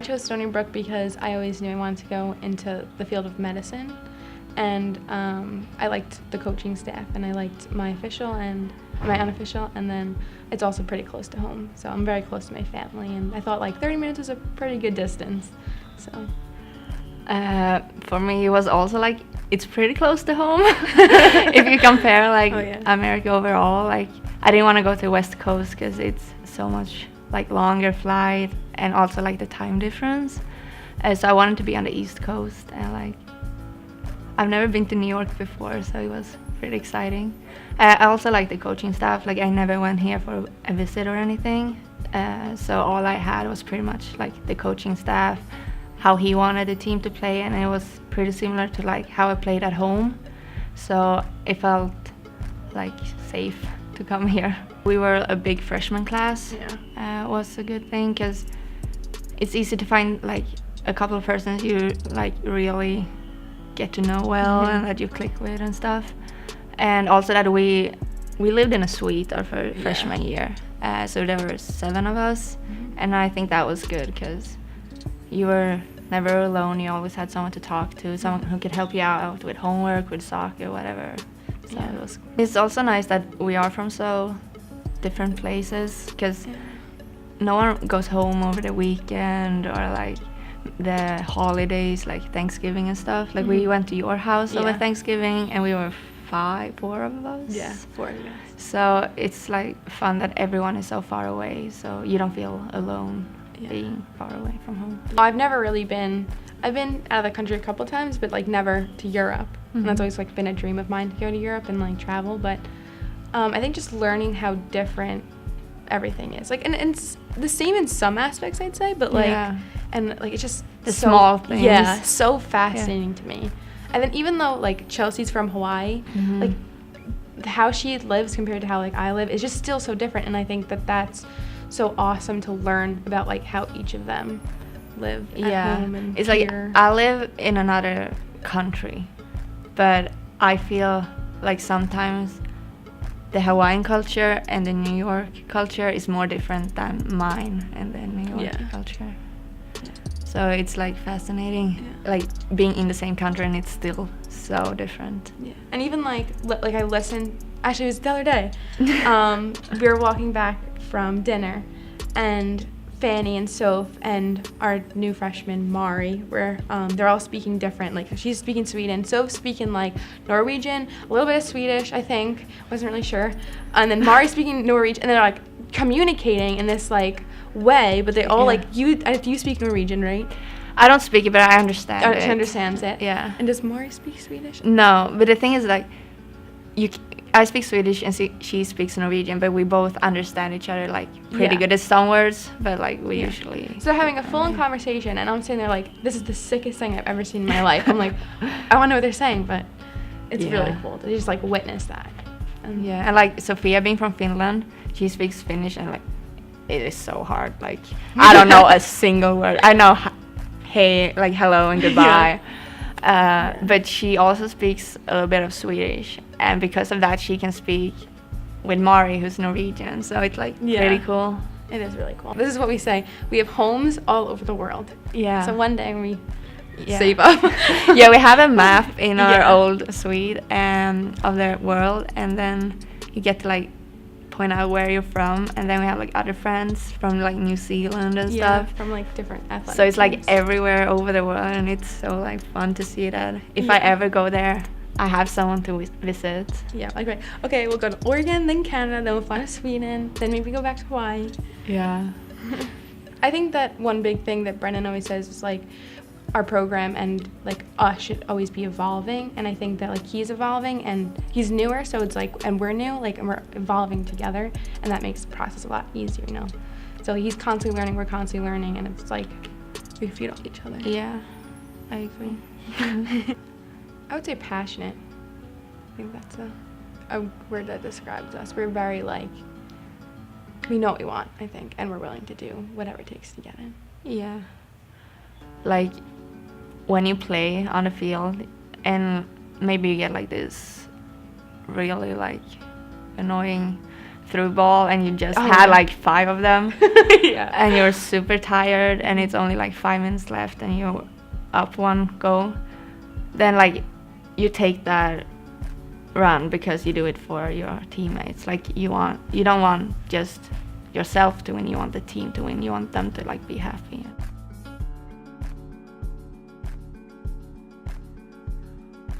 I chose Stony Brook because I always knew I wanted to go into the field of medicine, and I liked the coaching staff, and I liked my official and my unofficial, and then it's also pretty close to home, so I'm very close to my family, and I thought like 30 minutes was a pretty good distance. So for me, it was also like it's pretty close to home. If you compare like America overall, like I didn't want to go to the West Coast because it's so much like longer flight and also like the time difference. So I wanted to be on the East Coast, and like I've never been to New York before, so it was pretty exciting. I also like the coaching staff. Like I never went here for a visit or anything, so all I had was pretty much like the coaching staff, how he wanted the team to play, and it was pretty similar to like how I played at home. So it felt like safe to come here. We were a big freshman class. Was a good thing because it's easy to find like a couple of persons you like really get to know well and that you click with and stuff. And also that we lived in a suite our freshman year, so there were 7 of us, and I think that was good because you were never alone. You always had someone to talk to, someone who could help you out with homework, with soccer, whatever. So it's also nice that we are from so different places, because no one goes home over the weekend or like the holidays, like Thanksgiving and stuff. Like we went to your house over Thanksgiving, and we were 4 of us. Yeah, 4 of us. So it's like fun that everyone is so far away, so you don't feel alone being far away from home. I've never really been, I've been out of the country a couple times, but like never to Europe. And that's always like been a dream of mine to go to Europe and like travel. But I think just learning how different everything is, like, and it's the same in some aspects, I'd say, but like, and like it's just the small things. Yeah, so fascinating to me. And then even though like Chelsea's from Hawaii, like how she lives compared to how like I live is just still so different. And I think that that's so awesome to learn about like how each of them live at home and it's here. Like I live in another country, but I feel like sometimes the Hawaiian culture and the New York culture is more different than mine and the New York culture. So it's like fascinating, like being in the same country and it's still so different. Yeah. And even like I listened, actually it was the other day, we were walking back from dinner, and Fanny and Soph and our new freshman Mari, where they're all speaking different. Like she's speaking Sweden, Soph's speaking like Norwegian, a little bit of Swedish, I think, wasn't really sure, and then Mari's speaking Norwegian, and they're like communicating in this like way, but they all like you speak Norwegian, right? I don't speak it, but I understand it. She understands it. Yeah. And does Mari speak Swedish? No, but the thing is like I speak Swedish and she speaks Norwegian, but we both understand each other like pretty good at some words, but like we usually... So having a full-on conversation, and I'm sitting there like, this is the sickest thing I've ever seen in my life. I'm like, I want to know what they're saying, but it's really cool to just like witness that. And like Sophia being from Finland, she speaks Finnish, and like it is so hard. Like I don't know a single word. I know hey, like hello and goodbye. But she also speaks a little bit of Swedish, and because of that she can speak with Mari, who's Norwegian, so it's like pretty cool. It is really cool. This is what we say, we have homes all over the world. So one day when we save up. We have a map in our old suite of the world, and then you get to like point out where you're from, and then we have like other friends from like New Zealand and stuff, from like different athletic so it's like teams. everywhere over the world, and it's so like fun to see that if I ever go there I have someone to visit. Like right, okay, we'll go to Oregon, then Canada, then we'll fly to Sweden, then maybe go back to Hawaii. I think that one big thing that Brennan always says is like our program and like us should always be evolving, and I think that like he's evolving and he's newer, so it's like, and we're new, like, and we're evolving together, and that makes the process a lot easier, you know. So he's constantly learning, we're constantly learning, and it's like we feed off each other. I agree. I would say passionate. I think that's a word that describes us. We're very like, we know what we want, I think, and we're willing to do whatever it takes to get in. Like when you play on the field and maybe you get like this really like annoying through ball and you just had like 5 of them. Yeah. And you're super tired and it's only like 5 minutes left and you're up 1 goal, then like you take that run because you do it for your teammates. Like you don't want just yourself to win, you want the team to win, you want them to like be happy.